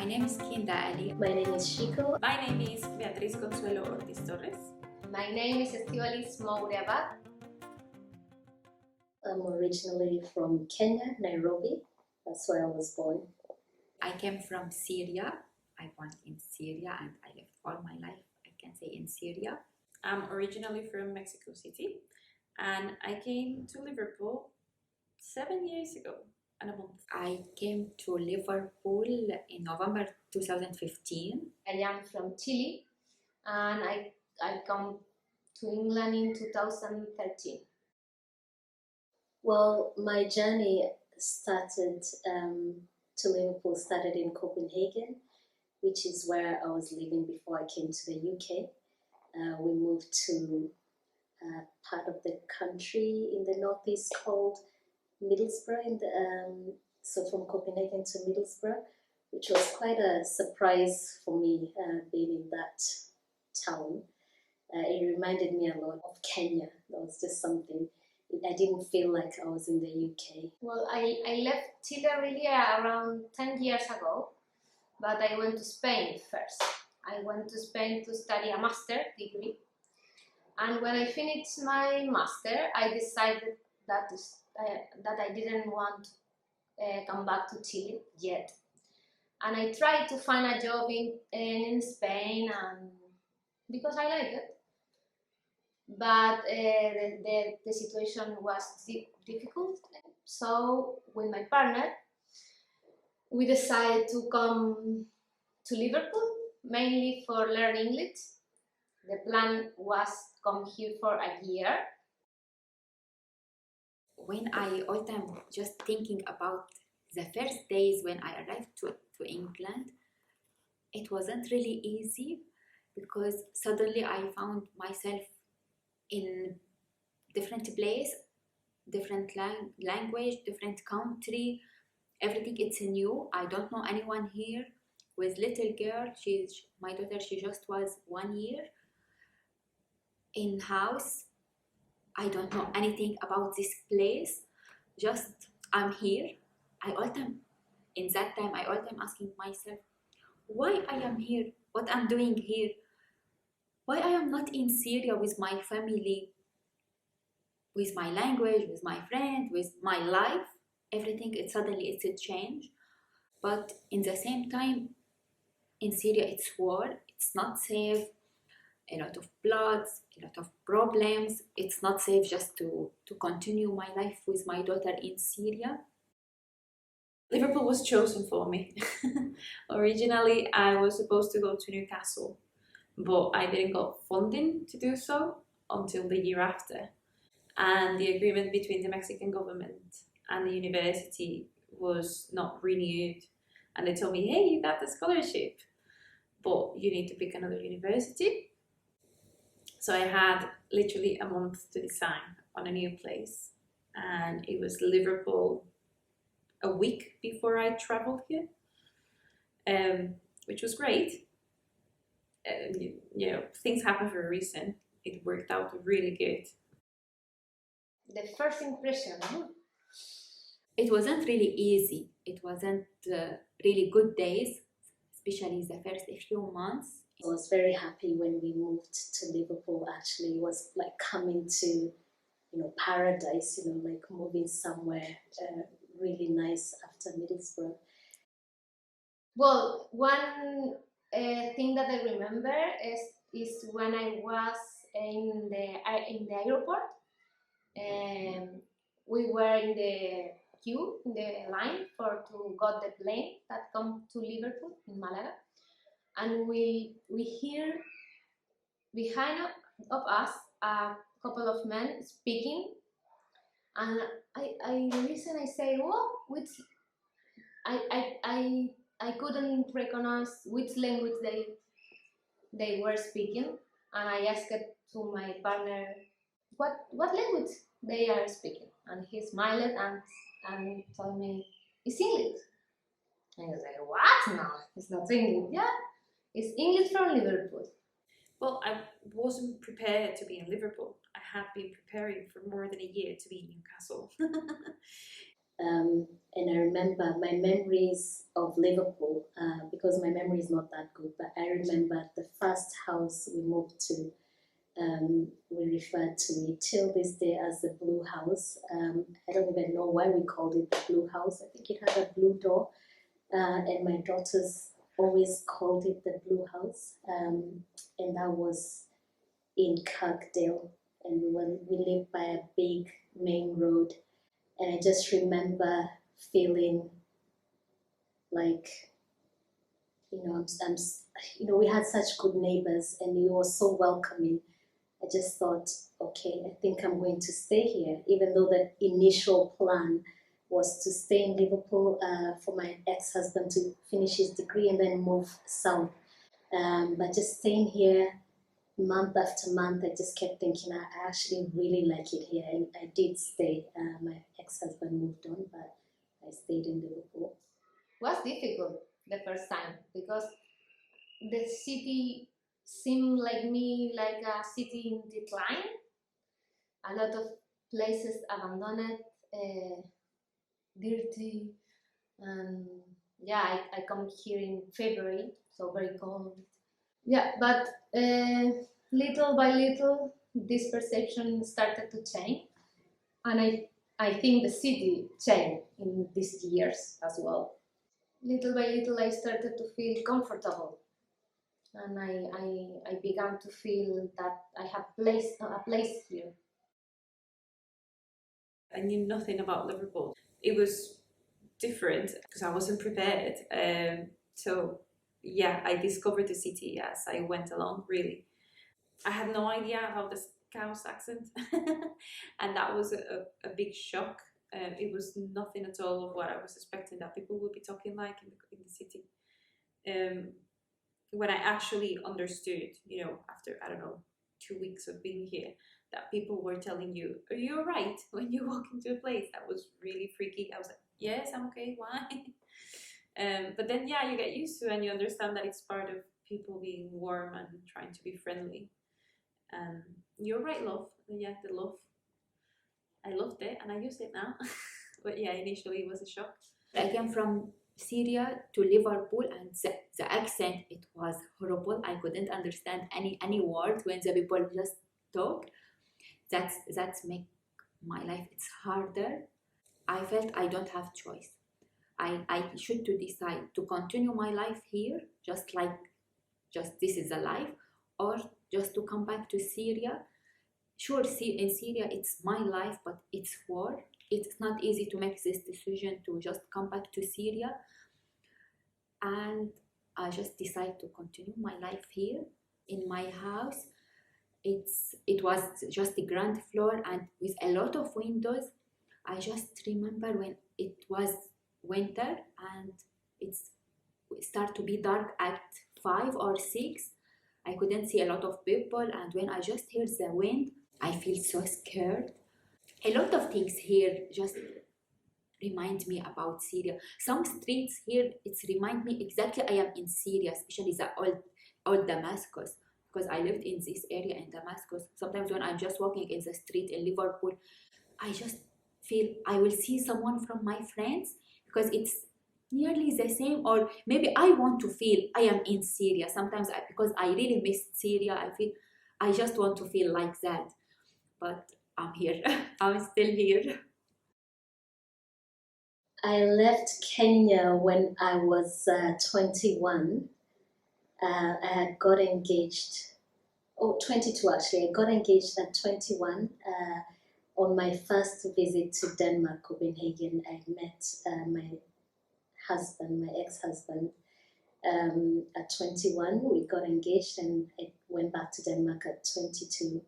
My name is Kinda Ali. My name is Chico. My name is Beatriz Consuelo Ortiz Torres. My name is Estivalis Moure Abad. I'm originally from Kenya, Nairobi. That's where I was born. I came from Syria. I born in Syria and I lived all my life, I can say, in Syria. I'm originally from Mexico City and I came to Liverpool 7 years ago and a month. I came to Liverpool in November 2015. I am from Chile and I come to England in 2013. Well, my journey started to Liverpool started in Copenhagen, which is where I was living before I came to the UK. We moved to a part of the country in the northeast called Middlesbrough, so from Copenhagen to Middlesbrough, which was quite a surprise for me being in that town. It reminded me a lot of Kenya. That was just something. I didn't feel like I was in the UK. Well, I left Chile really around 10 years ago, but I went to Spain first. I went to Spain to study a master degree. And when I finished my master, I decided that I didn't want to come back to Chile yet. And I tried to find a job in Spain, and because I like it. But the situation was difficult. So with my partner, we decided to come to Liverpool, mainly for learning English. The plan was to come here for a year. When I all time just thinking about the first days when I arrived to England, it wasn't really easy because suddenly I found myself in different place, different language, different country, everything it's new. I don't know anyone here. With little girl, my daughter, she just was 1 year in house. I don't know anything about this place. Just I'm here. I all time asking myself, why I am here? What I'm doing here? Why I am not in Syria with my family, with my language, with my friend, with my life? Everything it's a change. But in the same time, in Syria it's war, it's not safe, a lot of bloods, a lot of problems. It's not safe just to continue my life with my daughter in Syria. Liverpool was chosen for me. Originally I was supposed to go to Newcastle, but I didn't got funding to do so until the year after. And the agreement between the Mexican government and the university was not renewed. And they told me, hey, you got the scholarship, but you need to pick another university. So I had literally a month to decide on a new place. And it was Liverpool a week before I traveled here, which was great. Things happen for a reason. It worked out really good. The first impression, it wasn't really easy. It wasn't really good days, especially the first few months. I was very happy when we moved to Liverpool. Actually, it was like coming to, paradise. Like moving somewhere really nice after Middlesbrough. Well, one thing that I remember is when I was in the airport. We were in the queue, in the line to got the plane that come to Liverpool in Malaga, and we hear behind of us a couple of men speaking, and I listen. I say, "What? Which?" I couldn't recognize which language they were speaking, and I asked to my partner, what language they are speaking, and he smiled and told me it's English. And I was like, what? No, it's not English. Yeah, it's English from Liverpool. Well, I wasn't prepared to be in Liverpool. I had been preparing for more than a year to be in Newcastle. And I remember my memories of Liverpool, because my memory is not that good, but I remember the first house we moved to. We refer to it till this day as the Blue House. I don't even know why we called it the Blue House. I think it had a blue door, and my daughters always called it the Blue House. And that was in Kirkdale, and we lived by a big main road. And I just remember feeling like, we had such good neighbors, and you were so welcoming. I just thought, okay, I think I'm going to stay here, even though the initial plan was to stay in Liverpool for my ex-husband to finish his degree and then move south. But just staying here month after month, I just kept thinking, I actually really like it here. And I did stay. My ex-husband moved on, but I stayed in Liverpool. Was difficult the first time because the city seemed like a city in decline. A lot of places abandoned, dirty, and yeah, I come here in February, so very cold. Yeah, but little by little, this perception started to change, and I think the city changed in these years as well. Little by little, I started to feel comfortable, and I began to feel that I have a place here. I knew nothing about Liverpool. It was different because I wasn't prepared. So yeah, I discovered the city as I went along, really. I had no idea about the Scouse accent, and that was a big shock. It was nothing at all of what I was expecting that people would be talking like in the city. When I actually understood, after, I don't know, 2 weeks of being here, that people were telling you, "Are you alright?" when you walk into a place, that was really freaky. I was like, "Yes, I'm okay. Why?" But then, yeah, you get used to it and you understand that it's part of people being warm and trying to be friendly. You're right, love. Yeah, the love. I loved it and I use it now. But yeah, initially it was a shock. I came from Syria to Liverpool, and the accent, it was horrible. I couldn't understand any words when the people just talk. That's make my life it's harder. I felt I don't have choice. I should to decide to continue my life here, just this is a life, or just to come back to Syria. Sure, see, in Syria it's my life, but it's war. It's not easy to make this decision to just come back to Syria, and I just decided to continue my life here in my house. It was just a ground floor and with a lot of windows. I just remember when it was winter and it started to be dark at 5 or 6. I couldn't see a lot of people, and when I just hear the wind, I feel so scared. A lot of things here just remind me about Syria. Some streets here, it's remind me exactly I am in Syria, especially the old Damascus, because I lived in this area in Damascus. Sometimes when I'm just walking in the street in Liverpool, I just feel I will see someone from my friends, because it's nearly the same, or maybe I want to feel I am in Syria. Sometimes because I really miss Syria, I feel I just want to feel like that. But I'm here. I'm still here. I left Kenya when I was 21. I had got engaged, 22 actually. I got engaged at 21. On my first visit to Denmark, Copenhagen, I met my husband, my ex-husband. At 21, we got engaged, and I went back to Denmark at 22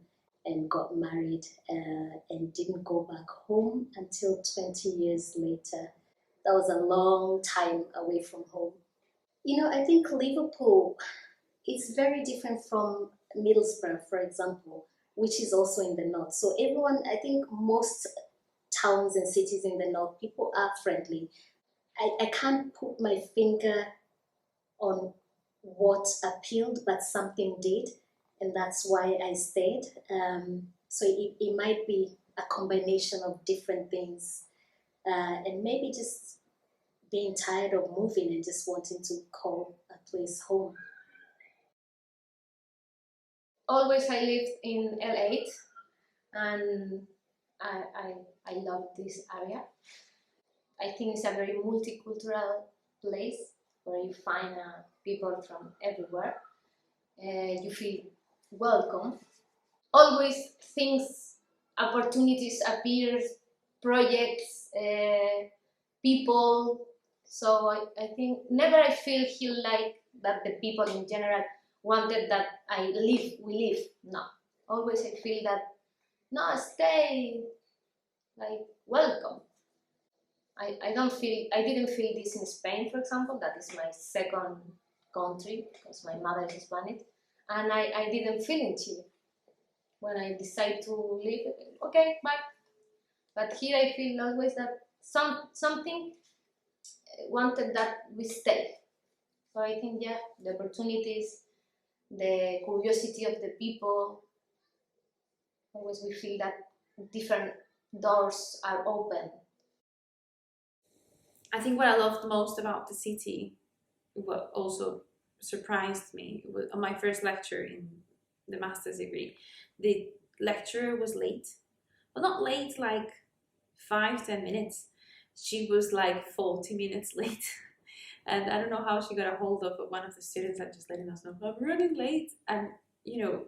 and got married, and didn't go back home until 20 years later. That was a long time away from home. I think Liverpool is very different from Middlesbrough, for example, which is also in the north. So everyone, I think most towns and cities in the north, people are friendly. I can't put my finger on what appealed, but something did, and that's why I stayed. So it might be a combination of different things. and maybe just being tired of moving and just wanting to call a place home. Always I lived in L8, and I love this area. I think it's a very multicultural place where you find people from everywhere. You feel welcome. Always things, opportunities appear, projects, people. So I think never I feel like that the people in general wanted that we live. No, always I feel that no, stay, like welcome. I didn't feel this in Spain, for example. That is my second country because my mother is Spanish, and I didn't feel in Chile. When I decide to leave, okay, bye. But here I feel always that something wanted that we stay. So I think, yeah, the opportunities, the curiosity of the people, always we feel that different doors are open. I think what I loved most about the city, what also surprised me, was on my first lecture in the master's degree, the lecturer was late. Well, not late like 5-10 minutes. She was like 40 minutes late. And I don't know how she got a hold of one of the students and just letting us know, I'm running late. And, you know,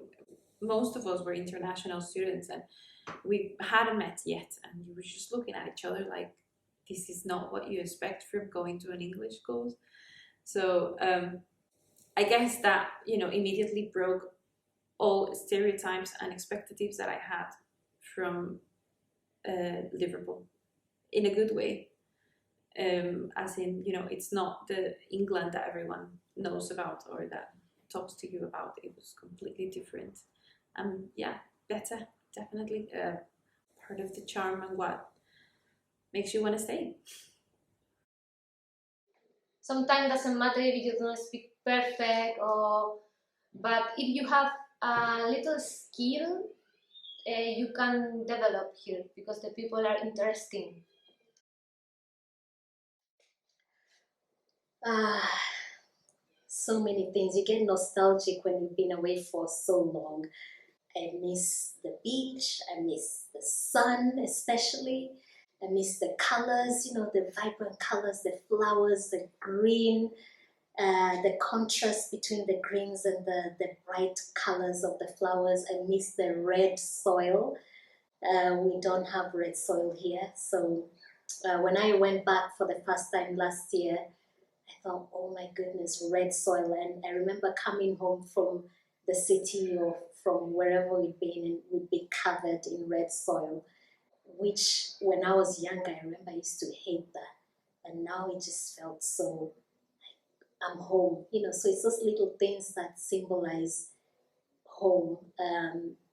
most of us were international students and we hadn't met yet. And we were just looking at each other like, this is not what you expect from going to an English course. So I guess that, you know, immediately broke all stereotypes and expectations that I had from Liverpool in a good way. As in, you know, it's not the England that everyone knows about or that talks to you about. It was completely different. Yeah, better, definitely. Part of the charm and what makes you want to stay. Sometimes doesn't matter if you don't speak perfect, but if you have a little skill, you can develop here because the people are interesting. So many things. You get nostalgic when you've been away for so long. I miss the beach, I miss the sun especially, I miss the colors, you know, the vibrant colors, the flowers, the green, the contrast between the greens and the bright colors of the flowers. I miss the red soil. We don't have red soil here, so when I went back for the first time last year, I thought, oh my goodness, red soil. And I remember coming home from the city or from wherever we'd been, and we'd be covered in red soil, which when I was younger, I remember I used to hate that. And now it just felt so, I'm home, you know. So it's those little things that symbolize home,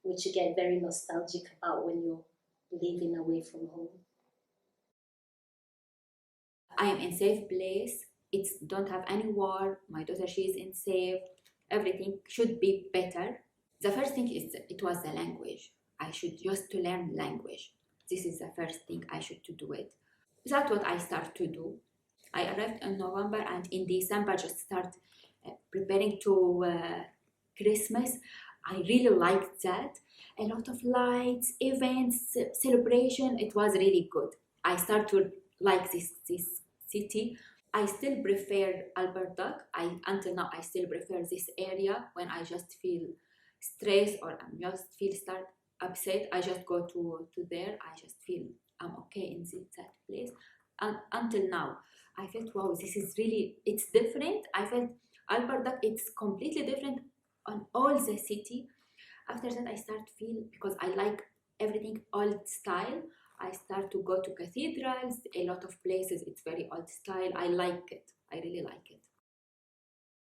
which you get very nostalgic about when you're living away from home. I am in safe place. It's don't have any war. My daughter, she is in safe. Everything should be better. The first thing is it was the language. I should just to learn language. This is the first thing I should to do it. That's what I start to do. I arrived in November and in December just start preparing to Christmas. I really liked that. A lot of lights, events, celebration. It was really good. I start to like this city. I still prefer Alberta. Until now I still prefer this area. When I just feel stressed or I just feel start upset, I just go to there. I just feel I'm okay in that place. And until now, I felt wow, this is really, it's different. I felt Alberta, it's completely different on all the city. After that, I start feel, because I like everything old style, I start to go to cathedrals, a lot of places, it's very old style. I like it. I really like it.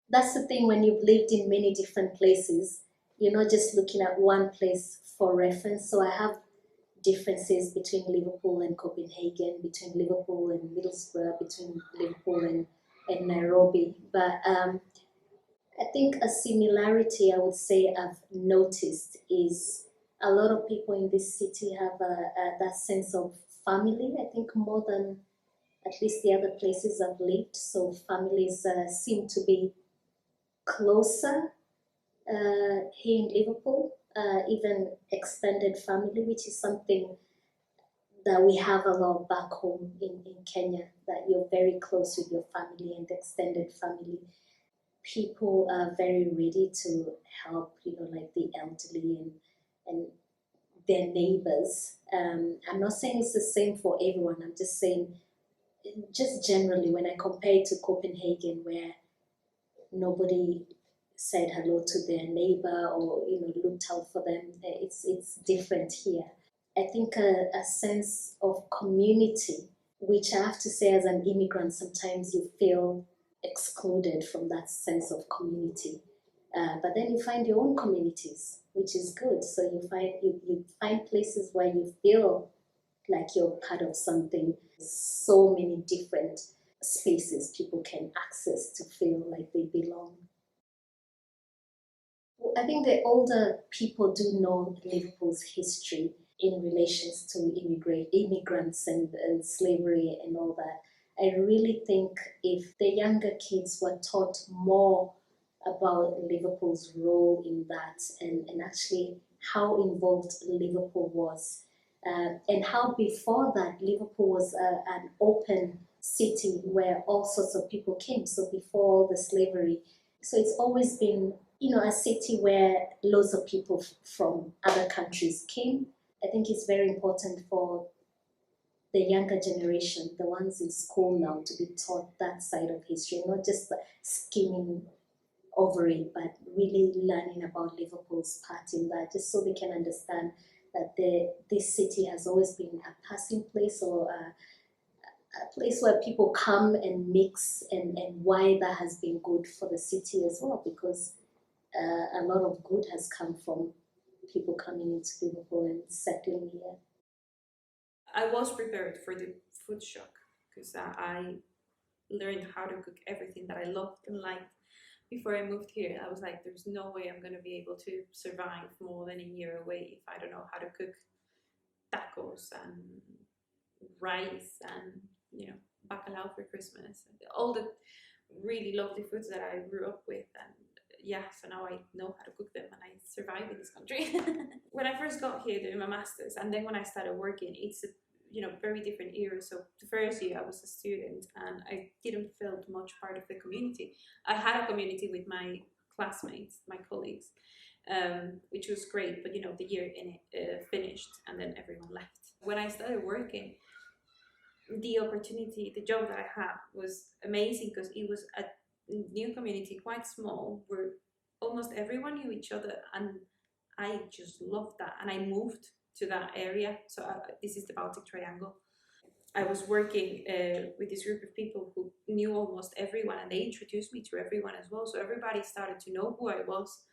That's the thing when you've lived in many different places, you're not just looking at one place for reference. So I have differences between Liverpool and Copenhagen, between Liverpool and Middlesbrough, between Liverpool and Nairobi. But I think a similarity I would say I've noticed is a lot of people in this city have that sense of family, I think, more than at least the other places I've lived. So families seem to be closer here in Liverpool, even extended family, which is something that we have a lot back home in Kenya, that you're very close with your family and extended family. People are very ready to help, like the elderly and their neighbors. I'm not saying it's the same for everyone. I'm just saying, just generally, when I compare it to Copenhagen, where nobody said hello to their neighbor or looked out for them, it's different here. I think a sense of community, which I have to say, as an immigrant, sometimes you feel excluded from that sense of community. But then you find your own communities, which is good. So you find places where you feel like you're part of something. So many different spaces people can access to feel like they belong. I think the older people do know Liverpool's history in relations to immigrants and slavery and all that. I really think if the younger kids were taught more about Liverpool's role in that, and actually how involved Liverpool was, and how before that Liverpool was an open city where all sorts of people came. So before all the slavery, so it's always been a city where loads of people from other countries came. I think it's very important for the younger generation, the ones in school now, to be taught that side of history, not just skimming over it, but really learning about Liverpool's part in that, just so they can understand that this city has always been a passing place, or a place where people come and mix, and why that has been good for the city as well, because a lot of good has come from people coming into Liverpool and settling here. I was prepared for the food shock because I learned how to cook everything that I loved and liked before I moved here. I was like, there's no way I'm going to be able to survive more than a year away if I don't know how to cook tacos and rice and bacalao for Christmas, all the really lovely foods that I grew up with. And so now I know how to cook them and I survive in this country. When I first got here doing my master's, and then when I started working, it's a very different era. So the first year I was a student and I didn't feel much part of the community. I had a community with my classmates, my colleagues, which was great, but the year in it finished and then everyone left. When I started working, the opportunity, the job that I had was amazing because it was a new community, quite small, where almost everyone knew each other, and I just loved that. And I moved to that area. So this is the Baltic Triangle. I was working with this group of people who knew almost everyone, and they introduced me to everyone as well. So everybody started to know who I was,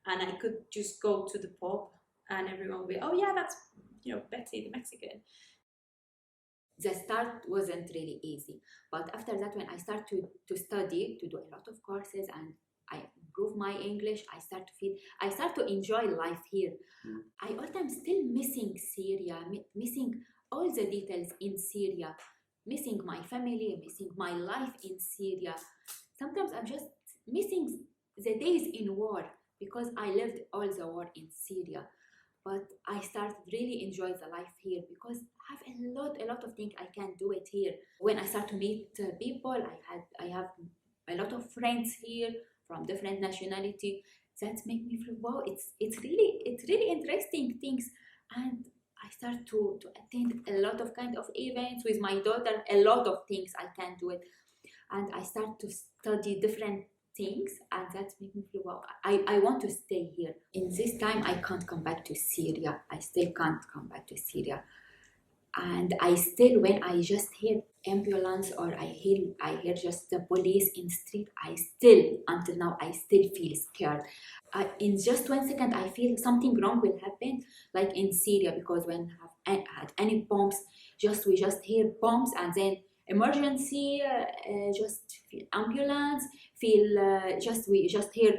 and I could just go to the pub and everyone would be, oh yeah, that's Betty the Mexican. The start wasn't really easy, but after that, when I started to study, to do a lot of courses, and I improve my English, I start to enjoy life here. I all time still missing Syria, missing all the details in Syria, missing my family, missing my life in Syria. Sometimes I'm just missing the days in war because I lived all the war in Syria. But I started really enjoy the life here because I have a lot of things I can do it here. When I start to meet people, I have a lot of friends here from different nationality that make me feel, wow, it's really interesting things. And I start to attend a lot of kind of events with my daughter, a lot of things I can do it. And I start to study different things, and that makes me feel, wow, I want to stay here. In this time, I can't come back to Syria. I still can't come back to Syria. And I still, when I just hear ambulance or I hear just the police in the street, until now, I still feel scared. In just 1 second, I feel something wrong will happen, like in Syria, because when I have had any bombs, we just hear bombs, and then emergency, just feel ambulance, we just hear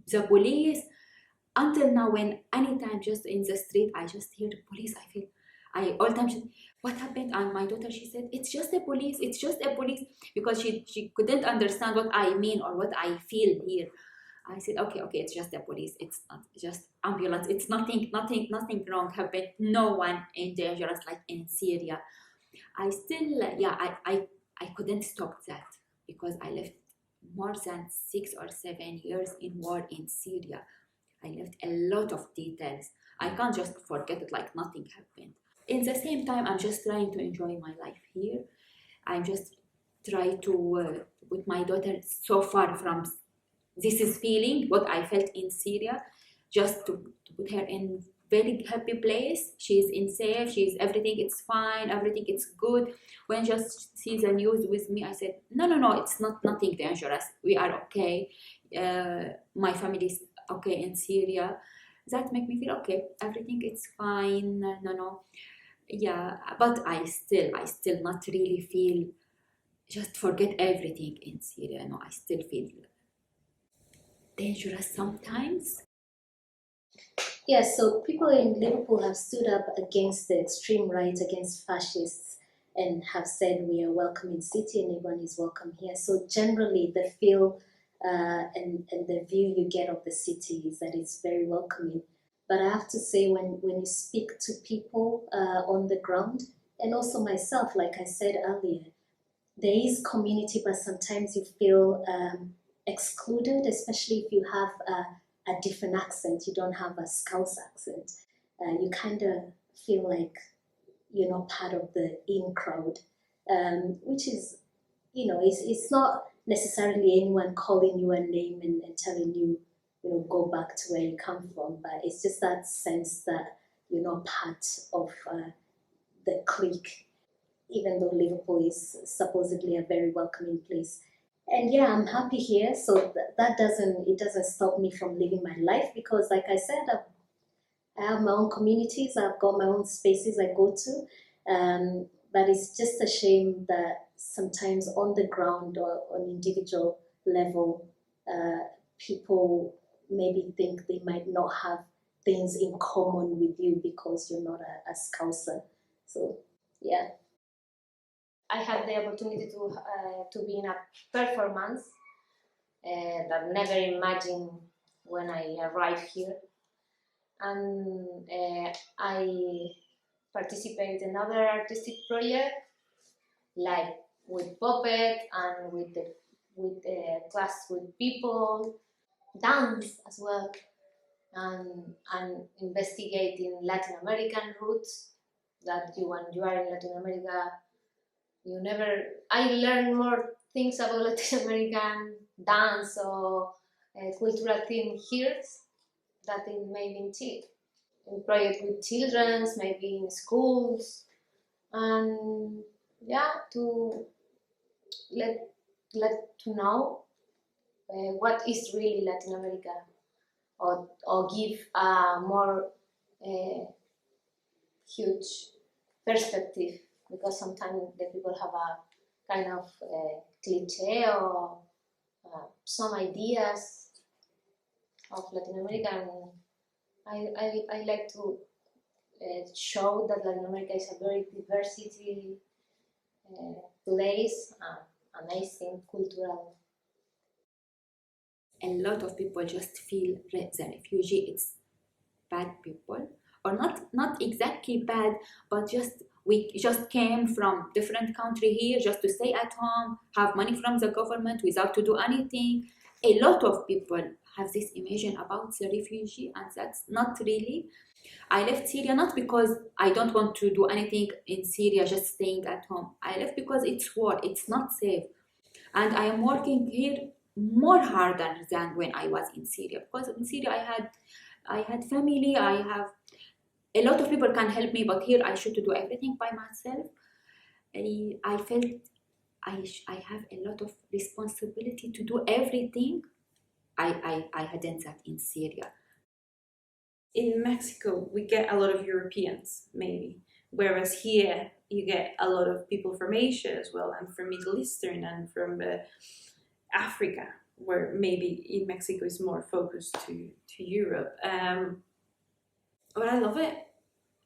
the police. until now, when anytime just in the street, I just hear the police, I all time just, what happened? And my daughter, she said, it's just a police, it's just a police, because she couldn't understand what I mean or what I feel here. I said, okay, it's just the police. It's not just ambulance. It's nothing wrong happened. No one in dangerous like in Syria. I still, I couldn't stop that because I lived more than 6 or 7 years in war in Syria. I left a lot of details. I can't just forget it like nothing happened. In the same time, I'm just trying to enjoy my life here. I'm just trying to put my daughter so far from this is feeling what I felt in Syria, just to put her in very happy place. She's in safe, she's everything, it's fine, everything it's good. When just sees the news with me, I said, no, it's not nothing dangerous. We are okay. My family is okay in Syria. That make me feel okay. Everything it's fine. No. Yeah, but I still not really feel just forget everything in Syria. No, I still feel dangerous sometimes. Yeah, so people in Liverpool have stood up against the extreme right, against fascists, and have said we are welcome in city and everyone is welcome here. So generally, the feel and the view you get of the city is that it's very welcoming. But I have to say, when you speak to people on the ground, and also myself, like I said earlier, there is community, but sometimes you feel excluded, especially if you have a different accent. You don't have a Scouse accent. You kind of feel like you're not part of the in crowd, which is, it's not necessarily anyone calling you a name and telling you, go back to where you come from, but it's just that sense that you're not part of the clique, even though Liverpool is supposedly a very welcoming place. And yeah, I'm happy here, so that doesn't stop me from living my life, because like I said, I have my own communities, I've got my own spaces I go to, but it's just a shame that sometimes on the ground or on individual level, people maybe think they might not have things in common with you because you're not a Scouser. So yeah. I had the opportunity to be in a performance that I never imagined when I arrived here, and I participate in other artistic project like with puppet and with class with people, dance as well, and investigating Latin American roots. That when you are in Latin America, I learned more things about Latin American dance or cultural thing here that it maybe in Chile. In project with children, maybe in schools, and yeah, to let to know what is really Latin America, or give a more huge perspective, because sometimes the people have a kind of cliche or some ideas of Latin America, and I like to show that Latin America is a very diversity place, amazing cultural. A lot of people just feel the refugee it's bad people, or not exactly bad, but just we just came from different country here just to stay at home, have money from the government without to do anything. A lot of people have this image about the refugee, and that's not really. I left Syria not because I don't want to do anything in Syria, just staying at home. I left because it's war, it's not safe, and I am working here more harder than when I was in Syria, because in Syria I had family, I have a lot of people can help me, but here I should do everything by myself. I felt I have a lot of responsibility to do everything. I hadn't that in Syria. In Mexico, we get a lot of Europeans, maybe, whereas here you get a lot of people from Asia as well, and from Middle Eastern and from Africa. where maybe in Mexico is more focused to Europe. But I love it.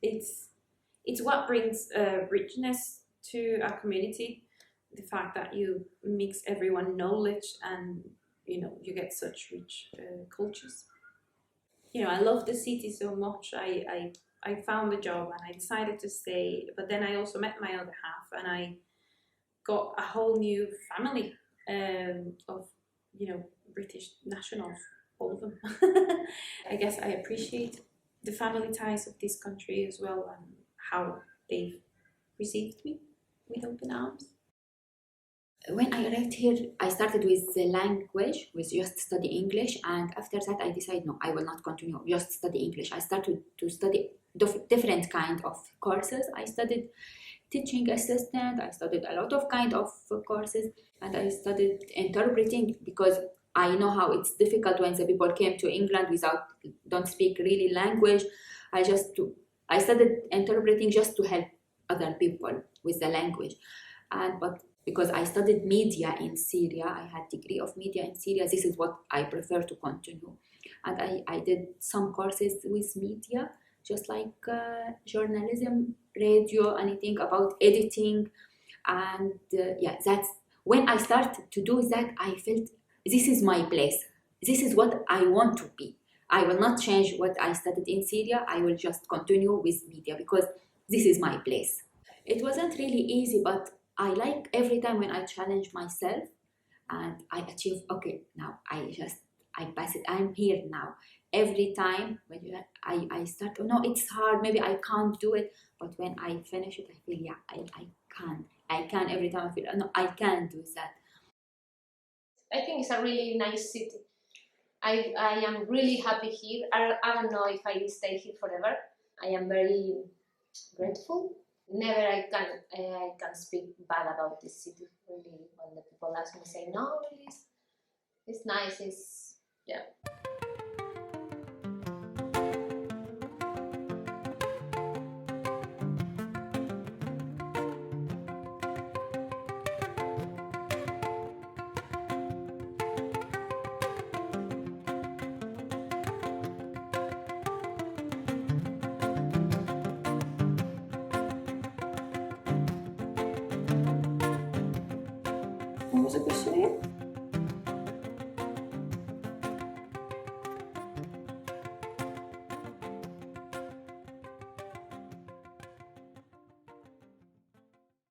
It's what brings richness to a community. The fact that you mix everyone knowledge and you get such rich cultures. I love the city so much. I found a job and I decided to stay, but then I also met my other half and I got a whole new family of British nationals, all of them. I guess I appreciate the family ties of this country as well and how they've received me with open arms. When I arrived here, I started with the language, with just study English, and after that I decided no, I will not continue just study English. I started to study different kind of courses. I studied teaching assistant, I studied a lot of kind of courses, and I studied interpreting because I know how it's difficult when the people came to England don't speak really language. I studied interpreting just to help other people with the language, but because I studied media in Syria, I had degree of media in Syria. This is what I prefer to continue, and I did some courses with media, just like journalism, radio, anything about editing, and that's when I started to do that. I felt this is my place. This is what I want to be. I will not change what I studied in Syria. I will just continue with media because this is my place. It wasn't really easy, but I like every time when I challenge myself and I achieve, okay, now I pass it, I'm here now. Every time when I start, oh no, it's hard, maybe I can't do it, but when I finish it, I feel, yeah, I can every time I feel, no, I can do that. I think it's a really nice city. I am really happy here. I don't know if I will stay here forever. I am very grateful. Never I can speak bad about this city. Really, when the people ask me, say no, really, it's nice. It's yeah. What was the question again?